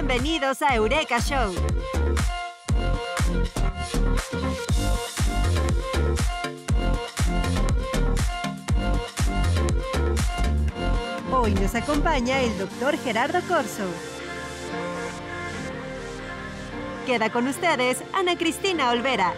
Bienvenidos a Eureka Show. Hoy nos acompaña el Dr. Gerardo Corso. Queda con ustedes Ana Cristina Olvera.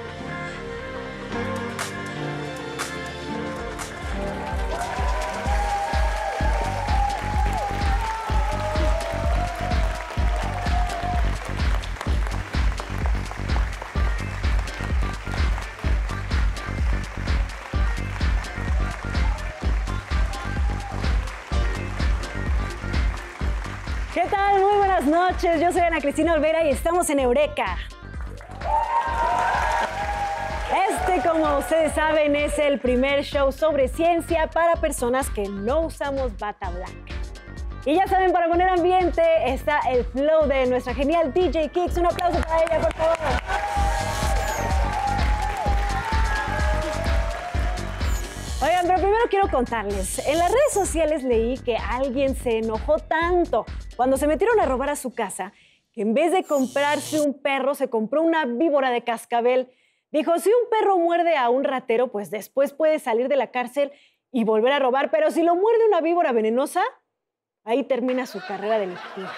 ¿Qué tal? Muy buenas noches. Yo soy Ana Cristina Olvera y estamos en Eureka. Como ustedes saben, es el primer show sobre ciencia para personas que no usamos bata blanca. Y ya saben, para poner ambiente está el flow de nuestra genial DJ Kicks. Un aplauso para ella, por favor. Oigan, pero primero quiero contarles. En las redes sociales leí que alguien se enojó tanto cuando se metieron a robar a su casa que en vez de comprarse un perro, se compró una víbora de cascabel. Dijo, si un perro muerde a un ratero, pues después puede salir de la cárcel y volver a robar, pero si lo muerde una víbora venenosa, ahí termina su carrera delictiva.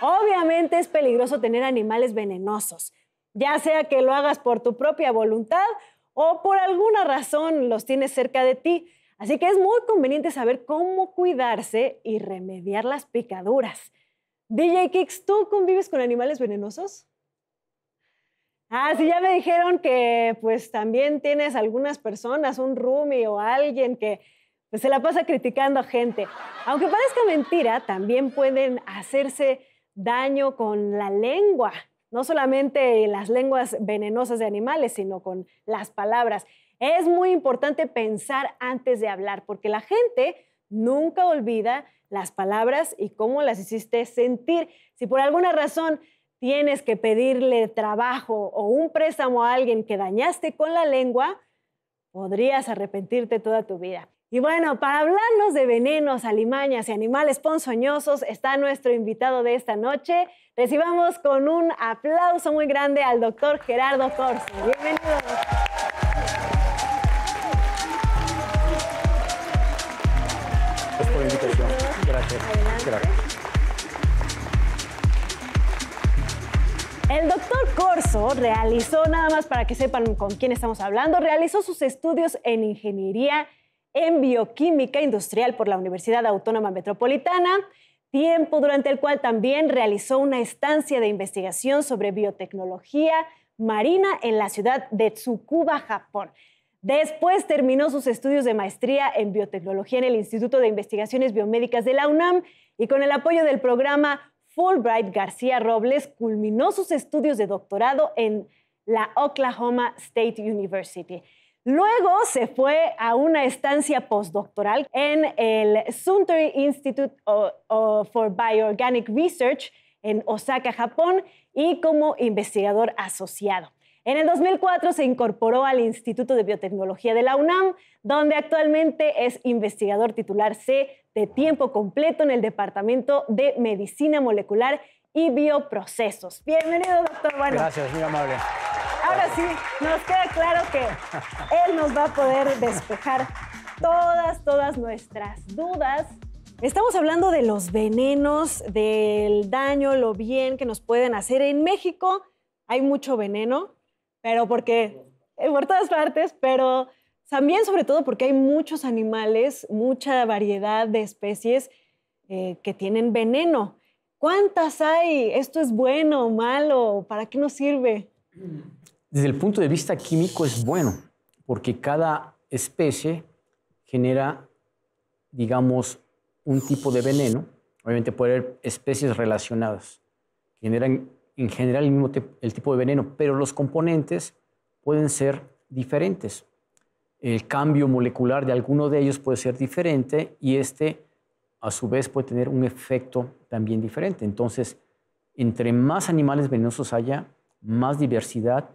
Obviamente es peligroso tener animales venenosos, ya sea que lo hagas por tu propia voluntad o por alguna razón los tienes cerca de ti. Así que es muy conveniente saber cómo cuidarse y remediar las picaduras. DJ Kicks, ¿tú convives con animales venenosos? Sí, ya me dijeron que pues también tienes algunas personas, un roomie o alguien que pues, se la pasa criticando a gente. Aunque parezca mentira, también pueden hacerse daño con la lengua. No solamente las lenguas venenosas de animales, sino con las palabras. Es muy importante pensar antes de hablar, porque la gente nunca olvida las palabras y cómo las hiciste sentir. Si por alguna razón tienes que pedirle trabajo o un préstamo a alguien que dañaste con la lengua, podrías arrepentirte toda tu vida. Y bueno, para hablarnos de venenos, alimañas y animales ponzoñosos está nuestro invitado de esta noche. Recibamos con un aplauso muy grande al doctor Gerardo Corso. Bienvenido. Gracias por la invitación. Gracias. Gracias. El doctor Corso realizó, nada más para que sepan con quién estamos hablando, realizó sus estudios en ingeniería en bioquímica industrial por la Universidad Autónoma Metropolitana, tiempo durante el cual también realizó una estancia de investigación sobre biotecnología marina en la ciudad de Tsukuba, Japón. Después terminó sus estudios de maestría en biotecnología en el Instituto de Investigaciones Biomédicas de la UNAM y con el apoyo del programa Fulbright García Robles culminó sus estudios de doctorado en la Oklahoma State University. Luego se fue a una estancia postdoctoral en el Suntory Institute for Bioorganic Research en Osaka, Japón, y como investigador asociado. En el 2004 se incorporó al Instituto de Biotecnología de la UNAM, donde actualmente es investigador titular C de tiempo completo en el Departamento de Medicina Molecular y Bioprocesos. Bienvenido, doctor. Bueno, gracias, muy amable. Ahora sí, nos queda claro que él nos va a poder despejar todas nuestras dudas. Estamos hablando de los venenos, del daño, lo bien que nos pueden hacer. En México hay mucho veneno, pero porque por todas partes, pero también sobre todo porque hay muchos animales, mucha variedad de especies que tienen veneno. ¿Cuántas hay? ¿Esto es bueno o malo? ¿Para qué nos sirve? Desde el punto de vista químico es bueno, porque cada especie genera, digamos, un tipo de veneno. Obviamente puede haber especies relacionadas que generan en general el tipo de veneno, pero los componentes pueden ser diferentes. El cambio molecular de alguno de ellos puede ser diferente y a su vez, puede tener un efecto también diferente. Entonces, entre más animales venenosos haya, más diversidad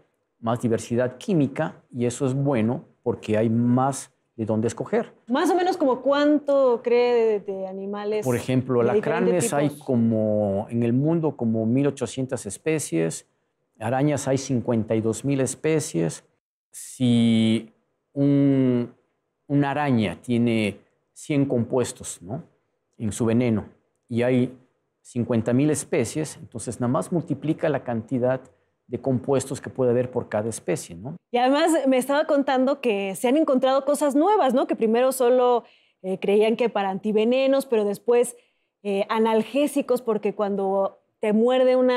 química, y eso es bueno porque hay más de dónde escoger. Más o menos como cuánto cree de animales. Por ejemplo, de alacranes diferentes hay tipos? como en el mundo como 1.800 especies, arañas hay 52.000 especies. Si una araña tiene 100 compuestos, ¿no?, en su veneno y hay 50.000 especies, entonces nada más multiplica la cantidad de compuestos que puede haber por cada especie, ¿no? Y además me estaba contando que se han encontrado cosas nuevas, ¿no? Que primero solo creían que para antivenenos, pero después analgésicos, porque cuando te muerde un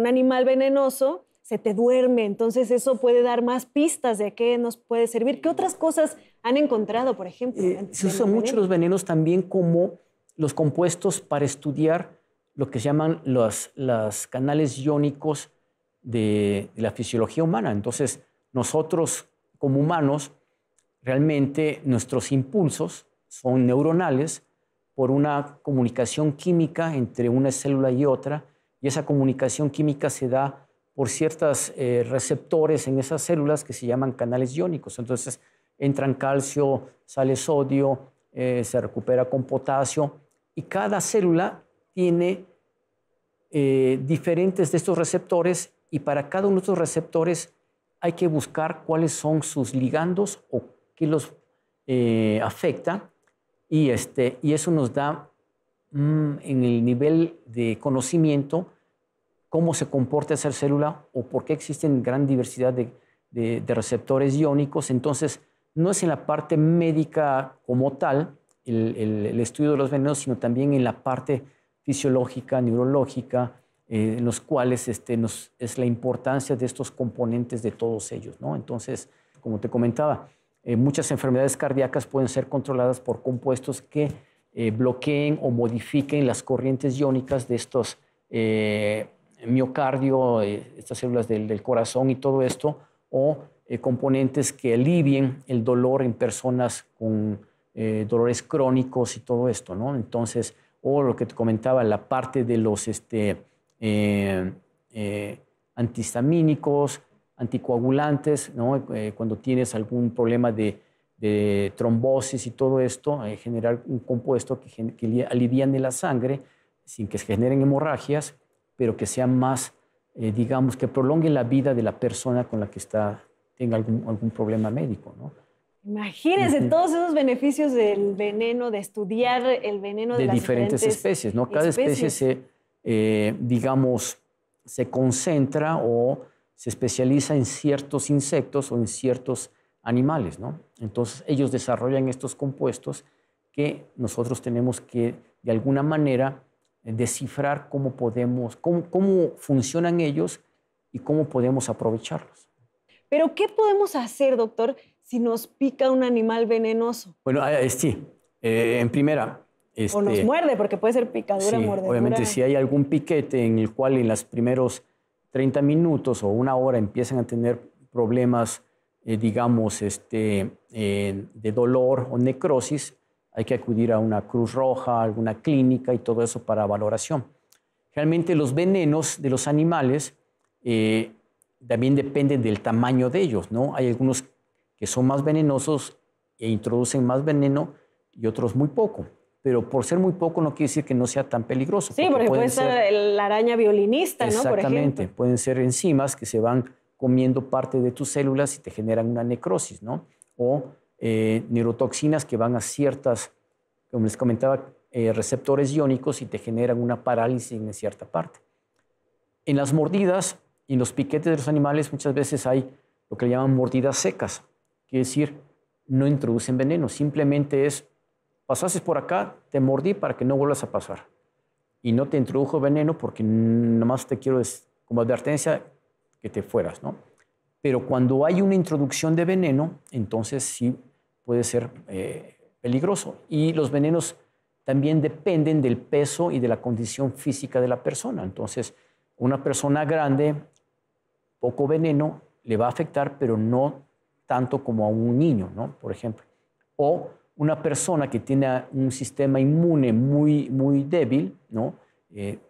animal venenoso, se te duerme. Entonces eso puede dar más pistas de qué nos puede servir. ¿Qué otras cosas han encontrado, por ejemplo? Se usan mucho los venenos también como los compuestos para estudiar lo que se llaman los canales iónicos de la fisiología humana. Entonces, nosotros como humanos, realmente nuestros impulsos son neuronales por una comunicación química entre una célula y otra, y esa comunicación química se da por ciertos receptores en esas células que se llaman canales iónicos. Entonces, entran calcio, sale sodio, se recupera con potasio, y cada célula tiene diferentes de estos receptores, y para cada uno de estos receptores hay que buscar cuáles son sus ligandos o qué los afecta, y eso nos da en el nivel de conocimiento cómo se comporta esa célula o por qué existen gran diversidad de receptores iónicos. Entonces, no es en la parte médica como tal el estudio de los venenos, sino también en la parte fisiológica, neurológica, en los cuales es la importancia de estos componentes de todos ellos, ¿no? Entonces, como te comentaba, muchas enfermedades cardíacas pueden ser controladas por compuestos que bloqueen o modifiquen las corrientes iónicas de estos miocardio, estas células del corazón y todo esto, o componentes que alivien el dolor en personas con dolores crónicos y todo esto, ¿no? Entonces, o lo que te comentaba, la parte de los antihistamínicos, anticoagulantes, ¿no? Cuando tienes algún problema de trombosis y todo esto, generar un compuesto que aliviane la sangre sin que se generen hemorragias, pero que sea más, digamos, que prolongue la vida de la persona con la que tenga algún problema médico, ¿no? Imagínense todos esos beneficios del veneno, de estudiar el veneno de las diferentes especies, ¿no? Cada especie digamos, se concentra o se especializa en ciertos insectos o en ciertos animales, ¿no? Entonces, ellos desarrollan estos compuestos que nosotros tenemos que, de alguna manera, descifrar cómo funcionan ellos y cómo podemos aprovecharlos. Pero, ¿qué podemos hacer, doctor, si nos pica un animal venenoso? Bueno, sí. En primera... o nos muerde, porque puede ser picadura, sí, mordedura. Obviamente, si hay algún piquete en el cual en los primeros 30 minutos o una hora empiezan a tener problemas, digamos, de dolor o necrosis, hay que acudir a una Cruz Roja, a alguna clínica y todo eso para valoración. Realmente los venenos de los animales también dependen del tamaño de ellos, ¿no? Hay algunos que son más venenosos e introducen más veneno y otros muy poco. Pero por ser muy poco no quiere decir que no sea tan peligroso. Sí, porque puede ser la araña violinista, ¿no? Por Exactamente. ejemplo. Pueden ser enzimas que se van comiendo parte de tus células y te generan una necrosis, ¿no? O neurotoxinas que van a ciertas, como les comentaba, receptores iónicos y te generan una parálisis en cierta parte. En las mordidas y en los piquetes de los animales muchas veces hay lo que le llaman mordidas secas. Quiere decir, no introducen veneno, simplemente es: pasaste por acá, te mordí para que no vuelvas a pasar. Y no te introdujo veneno porque nomás te quiero, como advertencia, que te fueras, ¿no? Pero cuando hay una introducción de veneno, entonces sí puede ser peligroso. Y los venenos también dependen del peso y de la condición física de la persona. Entonces, una persona grande, poco veneno, le va a afectar, pero no tanto como a un niño, ¿no? Por ejemplo. O una persona que tiene un sistema inmune muy, muy débil, ¿no?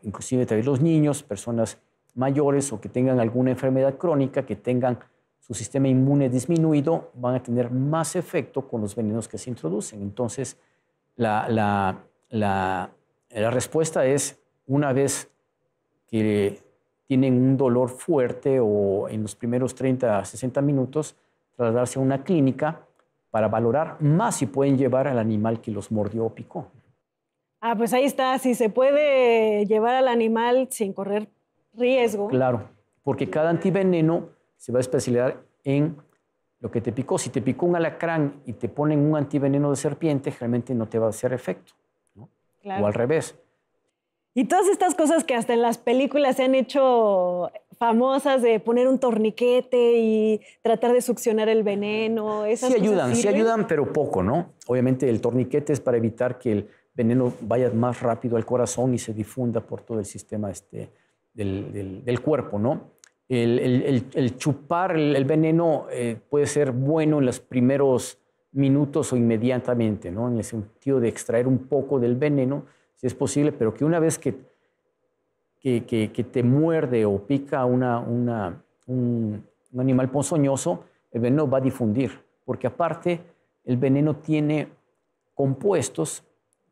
Inclusive también los niños, personas mayores o que tengan alguna enfermedad crónica, que tengan su sistema inmune disminuido, van a tener más efecto con los venenos que se introducen. Entonces, la respuesta es, una vez que tienen un dolor fuerte o en los primeros 30 a 60 minutos, trasladarse a una clínica para valorar más si pueden llevar al animal que los mordió o picó. Ah, pues ahí está, si se puede llevar al animal sin correr riesgo. Claro, porque cada antiveneno se va a especializar en lo que te picó. Si te picó un alacrán y te ponen un antiveneno de serpiente, realmente no te va a hacer efecto, ¿no? Claro. O al revés. Y todas estas cosas que hasta en las películas se han hecho famosas de poner un torniquete y tratar de succionar el veneno, esas cosas Sí ayudan, pero poco, ¿no? Obviamente el torniquete es para evitar que el veneno vaya más rápido al corazón y se difunda por todo el sistema del cuerpo, ¿no? El chupar el veneno puede ser bueno en los primeros minutos o inmediatamente, ¿no? En el sentido de extraer un poco del veneno, si es posible, pero que una vez que te muerde o pica un animal ponzoñoso, el veneno va a difundir, porque aparte el veneno tiene compuestos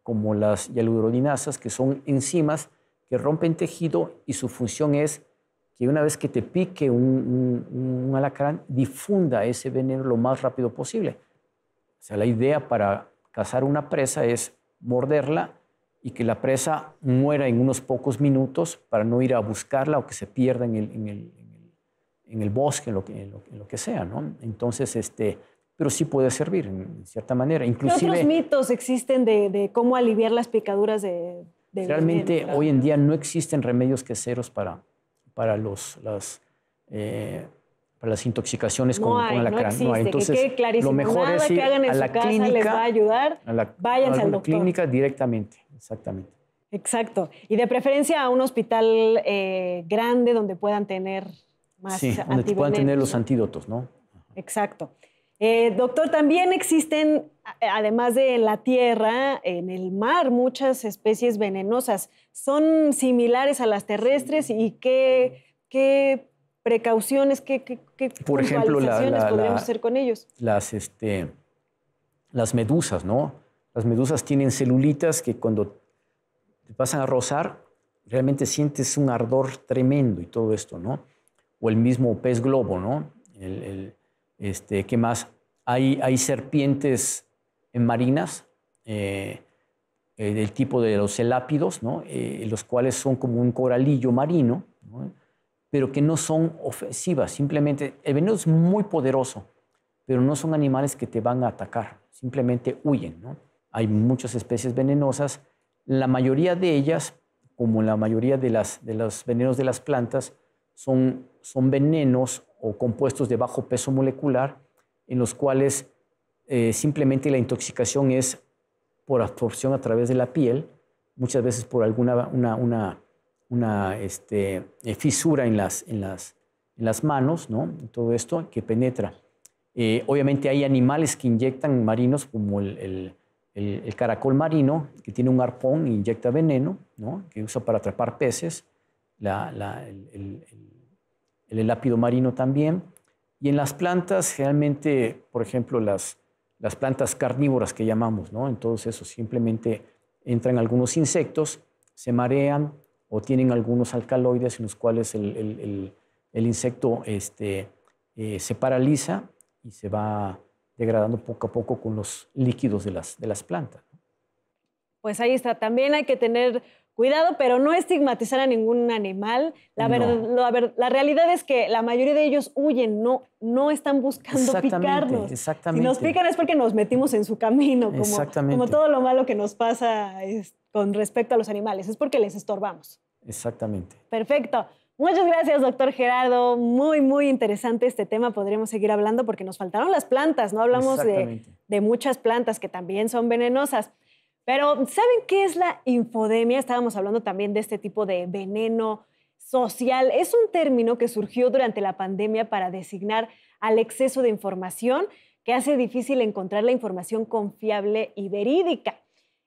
como las hialuronidasas, que son enzimas que rompen tejido y su función es que una vez que te pique un alacrán, difunda ese veneno lo más rápido posible. O sea, la idea para cazar una presa es morderla y que la presa muera en unos pocos minutos para no ir a buscarla o que se pierda en el bosque, en lo que sea, ¿no? Entonces, pero sí puede servir en cierta manera. Inclusive, ¿qué otros mitos existen de cómo aliviar las picaduras de realmente veneno? hoy en día no existen remedios caseros para las intoxicaciones con alacrán. No existe, no hay. Entonces, que quede clarísimo. lo mejor Nada es ir que hagan en a su la casa clínica, les va a ayudar. Váyanse al doctor. clínica directamente, exactamente. Exacto. Y de preferencia a un hospital grande donde puedan tener más donde puedan tener los antídotos, ¿no? Exacto. Doctor, también existen, además de en la tierra, en el mar, muchas especies venenosas. ¿Son similares a las terrestres? ¿Y qué precauciones, qué por ejemplo, puntualizaciones podríamos hacer con ellos? Las medusas, ¿no? Las medusas tienen celulitas que cuando te pasan a rozar, realmente sientes un ardor tremendo y todo esto, ¿no? O el mismo pez globo, ¿no? ¿Qué más? Hay serpientes marinas del tipo de los celápidos, ¿no? Los cuales son como un coralillo marino, ¿no? Pero que no son ofensivas. Simplemente, el veneno es muy poderoso, pero no son animales que te van a atacar. Simplemente huyen, ¿no? Hay muchas especies venenosas. La mayoría de ellas, como la mayoría de los venenos de las plantas, son venenos o compuestos de bajo peso molecular en los cuales simplemente la intoxicación es por absorción a través de la piel, muchas veces por alguna fisura en las manos, ¿no? Todo esto que penetra. Obviamente hay animales que inyectan marinos como el caracol marino, que tiene un arpón e inyecta veneno, ¿no? Que usa para atrapar peces, el elápido marino también. Y en las plantas, realmente, por ejemplo, las plantas carnívoras que llamamos, ¿no? Entonces, eso simplemente entran algunos insectos, se marean o tienen algunos alcaloides en los cuales el insecto se paraliza y se va degradando poco a poco con los líquidos de las plantas. Pues ahí está. También hay que tener cuidado, pero no estigmatizar a ningún animal. La realidad es que la mayoría de ellos huyen, no están buscando picarnos. Exactamente. Si nos pican es porque nos metimos en su camino, como todo lo malo que nos pasa con respecto a los animales. Es porque les estorbamos. Exactamente. Perfecto. Muchas gracias, doctor Gerardo. Muy, muy interesante este tema. Podríamos seguir hablando porque nos faltaron las plantas. No hablamos de muchas plantas que también son venenosas. Pero, ¿saben qué es la infodemia? Estábamos hablando también de este tipo de veneno social. Es un término que surgió durante la pandemia para designar al exceso de información que hace difícil encontrar la información confiable y verídica.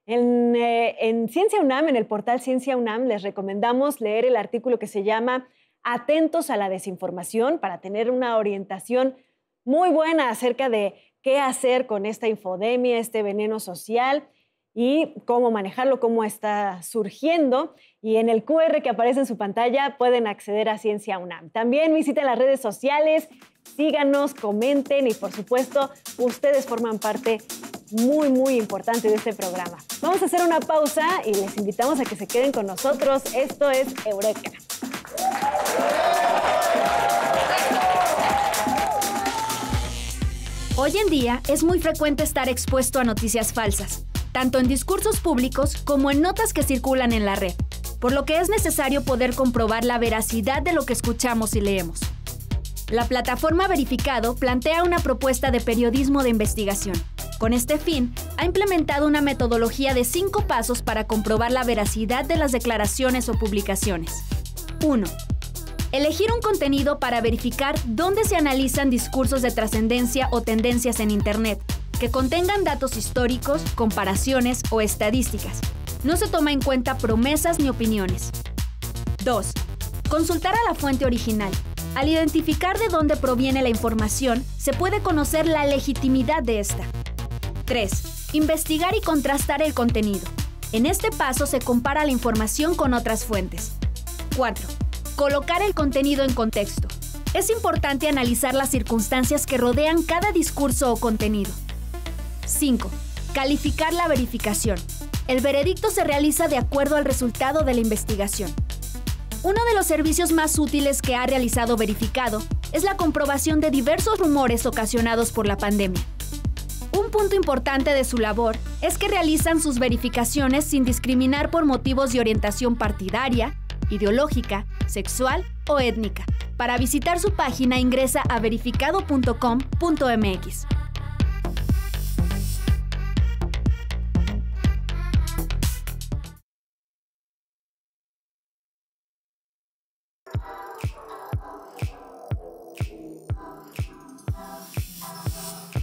En Ciencia UNAM, en el portal Ciencia UNAM, les recomendamos leer el artículo que se llama atentos a la desinformación para tener una orientación muy buena acerca de qué hacer con esta infodemia, este veneno social y cómo manejarlo, cómo está surgiendo. Y en el QR que aparece en su pantalla pueden acceder a Ciencia UNAM. También visiten las redes sociales, síganos, comenten y por supuesto ustedes forman parte muy importante de este programa. Vamos a hacer una pausa y les invitamos a que se queden con nosotros. Esto es Eureka. Hoy en día es muy frecuente estar expuesto a noticias falsas, tanto en discursos públicos como en notas que circulan en la red, por lo que es necesario poder comprobar la veracidad de lo que escuchamos y leemos. La plataforma Verificado plantea una propuesta de periodismo de investigación. Con este fin, ha implementado una metodología de 5 pasos para comprobar la veracidad de las declaraciones o publicaciones. 1. Elegir un contenido para verificar dónde se analizan discursos de trascendencia o tendencias en Internet, que contengan datos históricos, comparaciones o estadísticas. No se toma en cuenta promesas ni opiniones. 2. Consultar a la fuente original. Al identificar de dónde proviene la información, se puede conocer la legitimidad de esta. 3. Investigar y contrastar el contenido. En este paso se compara la información con otras fuentes. 4. Colocar el contenido en contexto. Es importante analizar las circunstancias que rodean cada discurso o contenido. 5. Calificar la verificación. El veredicto se realiza de acuerdo al resultado de la investigación. Uno de los servicios más útiles que ha realizado Verificado es la comprobación de diversos rumores ocasionados por la pandemia. Un punto importante de su labor es que realizan sus verificaciones sin discriminar por motivos de orientación partidaria, ideológica, sexual o étnica. Para visitar su página ingresa a verificado.com.mx.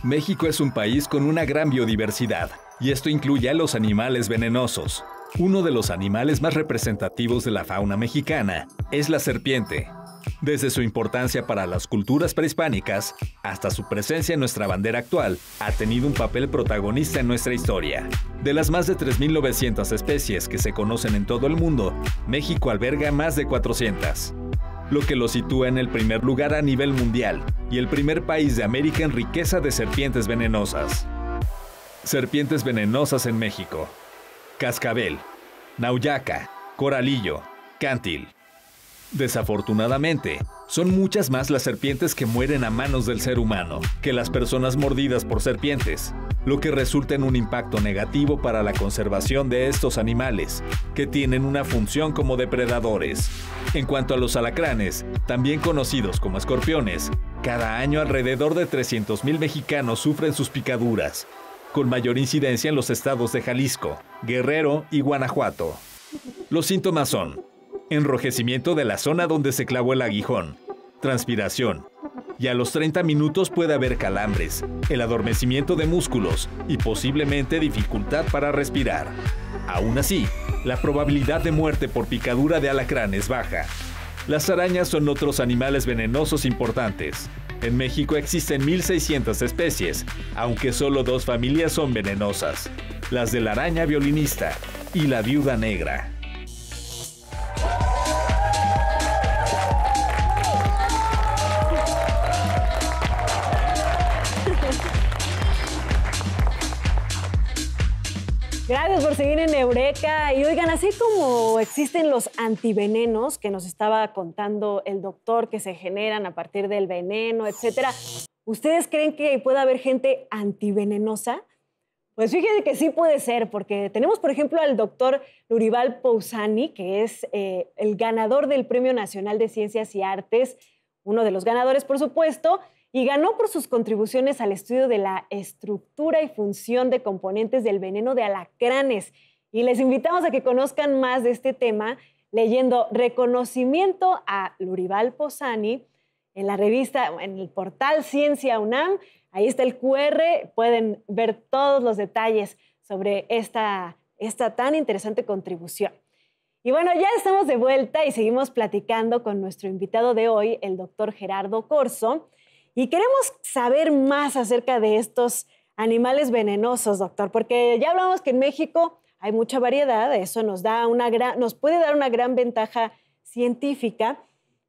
México es un país con una gran biodiversidad, y esto incluye a los animales venenosos. Uno de los animales más representativos de la fauna mexicana es la serpiente. Desde su importancia para las culturas prehispánicas hasta su presencia en nuestra bandera actual, ha tenido un papel protagonista en nuestra historia. De las más de 3.900 especies que se conocen en todo el mundo, México alberga más de 400. Lo que lo sitúa en el primer lugar a nivel mundial y el primer país de América en riqueza de serpientes venenosas. Serpientes venenosas en México: cascabel, nauyaca, coralillo, cántil. Desafortunadamente, son muchas más las serpientes que mueren a manos del ser humano que las personas mordidas por serpientes, lo que resulta en un impacto negativo para la conservación de estos animales, que tienen una función como depredadores. En cuanto a los alacranes, también conocidos como escorpiones, cada año alrededor de 300,000 mexicanos sufren sus picaduras, con mayor incidencia en los estados de Jalisco, Guerrero y Guanajuato. Los síntomas son enrojecimiento de la zona donde se clavó el aguijón, transpiración, y a los 30 minutos puede haber calambres, el adormecimiento de músculos y posiblemente dificultad para respirar. Aún así, la probabilidad de muerte por picadura de alacrán es baja. Las arañas son otros animales venenosos importantes. En México existen 1.600 especies, aunque solo 2 familias son venenosas: las de la araña violinista y la viuda negra. Gracias por seguir en Eureka. Y oigan, así como existen los antivenenos que nos estaba contando el doctor, que se generan a partir del veneno, etcétera, ¿ustedes creen que puede haber gente antivenenosa? Pues fíjense que sí puede ser, porque tenemos, por ejemplo, al doctor Lurival Pousani, que es el ganador del Premio Nacional de Ciencias y Artes, uno de los ganadores, por supuesto, y ganó por sus contribuciones al estudio de la estructura y función de componentes del veneno de alacranes. Y les invitamos a que conozcan más de este tema leyendo Reconocimiento a Lurival Pousani en la revista, en el portal Ciencia UNAM. Ahí está el QR, pueden ver todos los detalles sobre esta tan interesante contribución. Y bueno, ya estamos de vuelta y seguimos platicando con nuestro invitado de hoy, el doctor Gerardo Corzo. Y queremos saber más acerca de estos animales venenosos, doctor, porque ya hablamos que en México hay mucha variedad, eso nos puede dar una gran ventaja científica,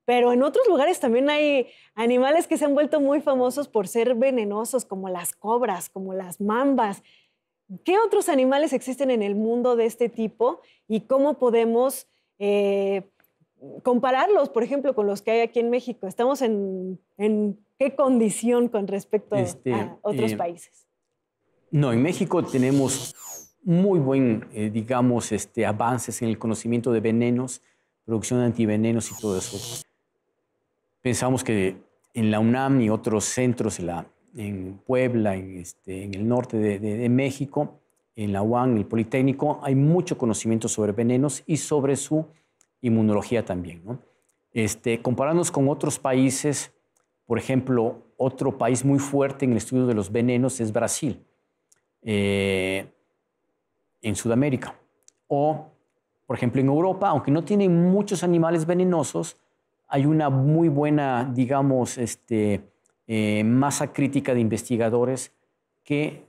pero en otros lugares también hay animales que se han vuelto muy famosos por ser venenosos, como las cobras, como las mambas. ¿Qué otros animales existen en el mundo de este tipo y cómo podemos compararlos, por ejemplo, con los que hay aquí en México? ¿Estamos en qué condición con respecto a otros países? No, en México tenemos muy buen, digamos, avances en el conocimiento de venenos, producción de antivenenos y todo eso. Pensamos que en la UNAM y otros centros, en Puebla, en el norte de México, en la UAM, en el Politécnico, hay mucho conocimiento sobre venenos y sobre su inmunología también, ¿no? Comparándonos con otros países, por ejemplo, otro país muy fuerte en el estudio de los venenos es Brasil, en Sudamérica. O, por ejemplo, en Europa, aunque no tienen muchos animales venenosos, hay una muy buena, digamos, masa crítica de investigadores que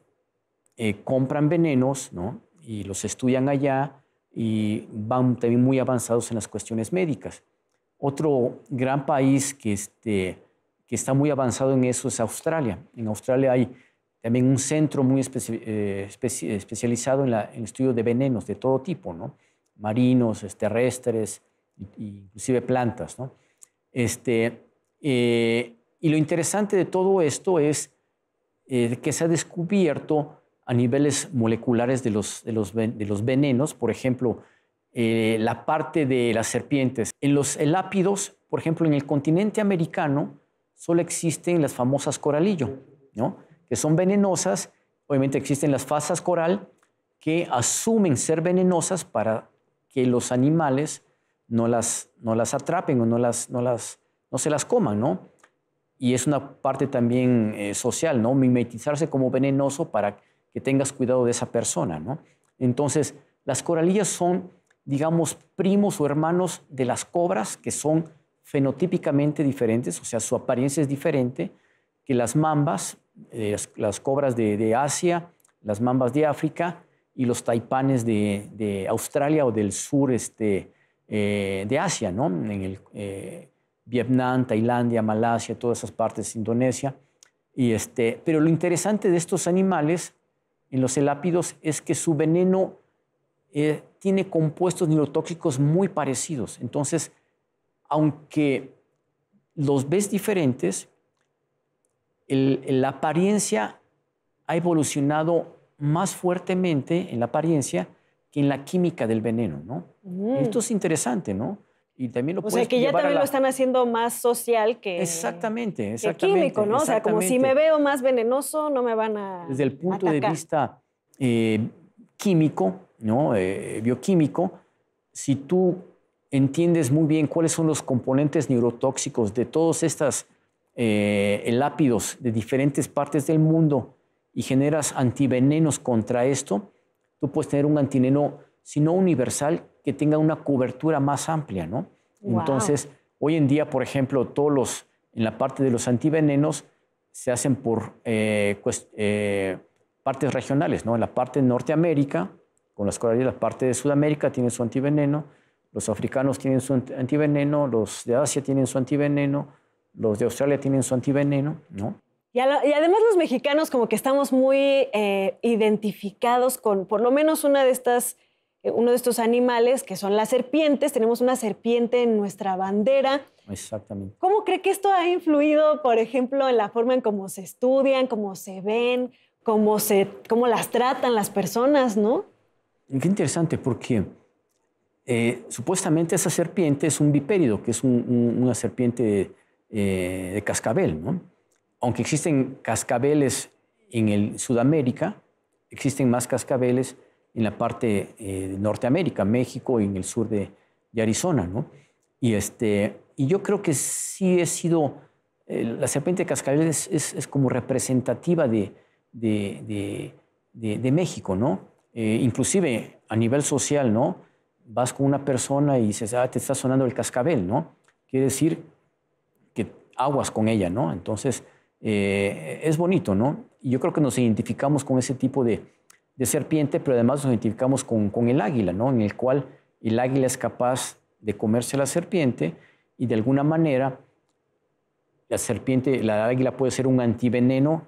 compran venenos, ¿no? Y los estudian allá y van también muy avanzados en las cuestiones médicas. Otro gran país que está muy avanzado en eso es Australia. En Australia hay también un centro muy especializado en el estudio de venenos de todo tipo, ¿no? Marinos, terrestres, inclusive plantas, ¿no? Y lo interesante de todo esto es que se ha descubierto a niveles moleculares de los venenos, por ejemplo, la parte de las serpientes. En los elápidos, por ejemplo, en el continente americano, solo existen las famosas coralillo, ¿no? Que son venenosas. Obviamente existen las fasas coral que asumen ser venenosas para que los animales no las atrapen o no se las coman, ¿no? Y es una parte también social, ¿no? Mimetizarse como venenoso para que tengas cuidado de esa persona, ¿no? Entonces, las coralillas son, digamos, primos o hermanos de las cobras, que son fenotípicamente diferentes, o sea, su apariencia es diferente que las mambas, las cobras de Asia, las mambas de África y los taipanes de Australia o del sur de Asia, ¿no? En el Vietnam, Tailandia, Malasia, todas esas partes, Indonesia. Pero lo interesante de estos animales en los elápidos es que su veneno tiene compuestos neurotóxicos muy parecidos. Entonces, aunque los ves diferentes, la apariencia ha evolucionado más fuertemente en la apariencia que en la química del veneno, ¿no? Esto es interesante, ¿no? Y también lo o sea, que ya también lo están haciendo más social que químico, ¿no? O sea, como si me veo más venenoso, no me van a Desde el punto atacar. de vista químico, ¿no? Bioquímico, si tú entiendes muy bien cuáles son los componentes neurotóxicos de todos estos elápidos de diferentes partes del mundo y generas antivenenos contra esto, tú puedes tener un antiveneno, si no universal, que tenga una cobertura más amplia, ¿no? Wow. Entonces, hoy en día, por ejemplo, en la parte de los antivenenos se hacen por partes regionales, ¿no? En la parte de Norteamérica, con las coralillas, la parte de Sudamérica tiene su antiveneno, los africanos tienen su antiveneno, los de Asia tienen su antiveneno, los de Australia tienen su antiveneno, ¿no? Y además los mexicanos como que estamos muy identificados con por lo menos uno de estos animales que son las serpientes. Tenemos una serpiente en nuestra bandera. Exactamente. ¿Cómo cree que esto ha influido, por ejemplo, en la forma en cómo se estudian, cómo se ven, cómo las tratan las personas, ¿no? Qué interesante, porque supuestamente esa serpiente es un bipérido, que es una serpiente de cascabel, ¿no? Aunque existen cascabeles en Sudamérica, existen más cascabeles en la parte de Norteamérica, México y en el sur de Arizona, ¿no? Y yo creo que sí he sido, la serpiente de cascabel es como representativa de México, ¿no? Inclusive a nivel social, ¿no? vas con una persona y dices, te está sonando el cascabel, ¿no? Quiere decir que aguas con ella, ¿no? Entonces, es bonito, ¿no? Y yo creo que nos identificamos con ese tipo de serpiente, pero además nos identificamos con el águila, ¿no? En el cual el águila es capaz de comerse a la serpiente y de alguna manera la águila puede ser un antiveneno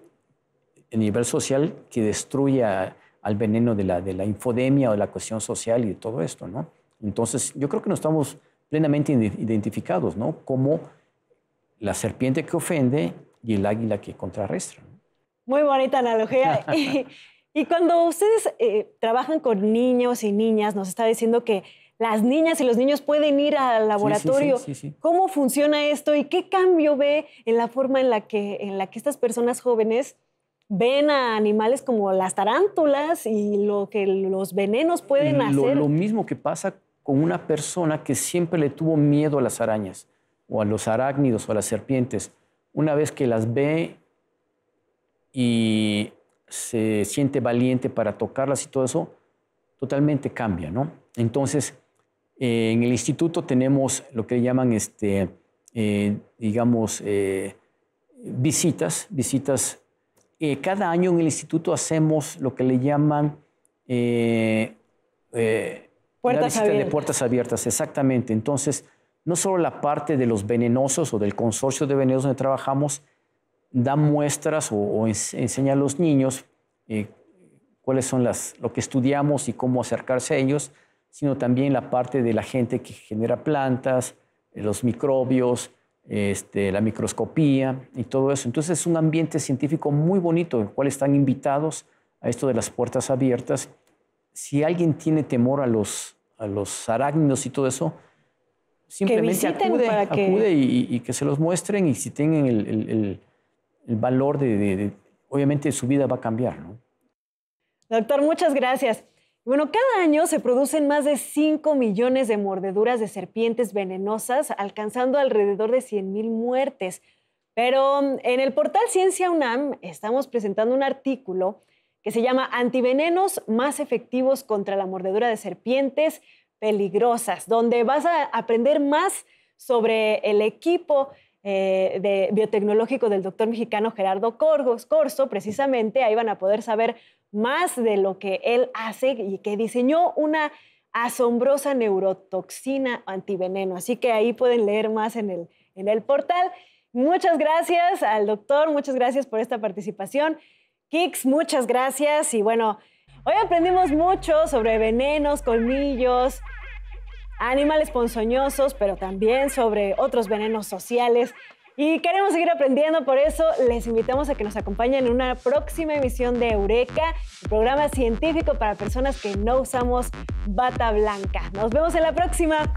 a nivel social que destruye al veneno de la infodemia o de la cuestión social y de todo esto, ¿no? Entonces, yo creo que nos estamos plenamente identificados, ¿no? Como la serpiente que ofende y el águila que contrarresta, ¿no? Muy bonita analogía. Y cuando ustedes trabajan con niños y niñas, nos está diciendo que las niñas y los niños pueden ir al laboratorio. Sí. ¿Cómo funciona esto y qué cambio ve en la forma en la que estas personas jóvenes ven a animales como las tarántulas y lo que los venenos pueden hacer? Lo mismo que pasa con una persona que siempre le tuvo miedo a las arañas o a los arácnidos o a las serpientes. Una vez que las ve y se siente valiente para tocarlas y todo eso, totalmente cambia, ¿no? Entonces, en el instituto tenemos lo que llaman, visitas. Cada año en el instituto hacemos lo que le llaman puertas abiertas. De puertas abiertas, exactamente. Entonces, no solo la parte de los venenosos o del consorcio de venenosos donde trabajamos, da muestras o enseña a los niños cuáles son lo que estudiamos y cómo acercarse a ellos, sino también la parte de la gente que genera plantas, los microbios, la microscopía y todo eso. Entonces es un ambiente científico muy bonito en el cual están invitados a esto de las puertas abiertas. Si alguien tiene temor a los arácnidos y todo eso, simplemente acude y que se los muestren, y si tienen el valor obviamente su vida va a cambiar, ¿no? Doctor, muchas gracias. Bueno, cada año se producen más de 5 millones de mordeduras de serpientes venenosas, alcanzando alrededor de 100,000 muertes. Pero en el portal Ciencia UNAM estamos presentando un artículo que se llama Antivenenos más efectivos contra la mordedura de serpientes peligrosas, donde vas a aprender más sobre el equipo de biotecnológico del doctor mexicano Gerardo Corzo. Precisamente ahí van a poder saber más de lo que él hace y que diseñó una asombrosa neurotoxina antiveneno. Así que ahí pueden leer más en el portal. Muchas gracias al doctor, muchas gracias por esta participación. Kix, muchas gracias. Y bueno, hoy aprendimos mucho sobre venenos, colmillos, animales ponzoñosos, pero también sobre otros venenos sociales. Y queremos seguir aprendiendo, por eso les invitamos a que nos acompañen en una próxima emisión de Eureka, el programa científico para personas que no usamos bata blanca. Nos vemos en la próxima.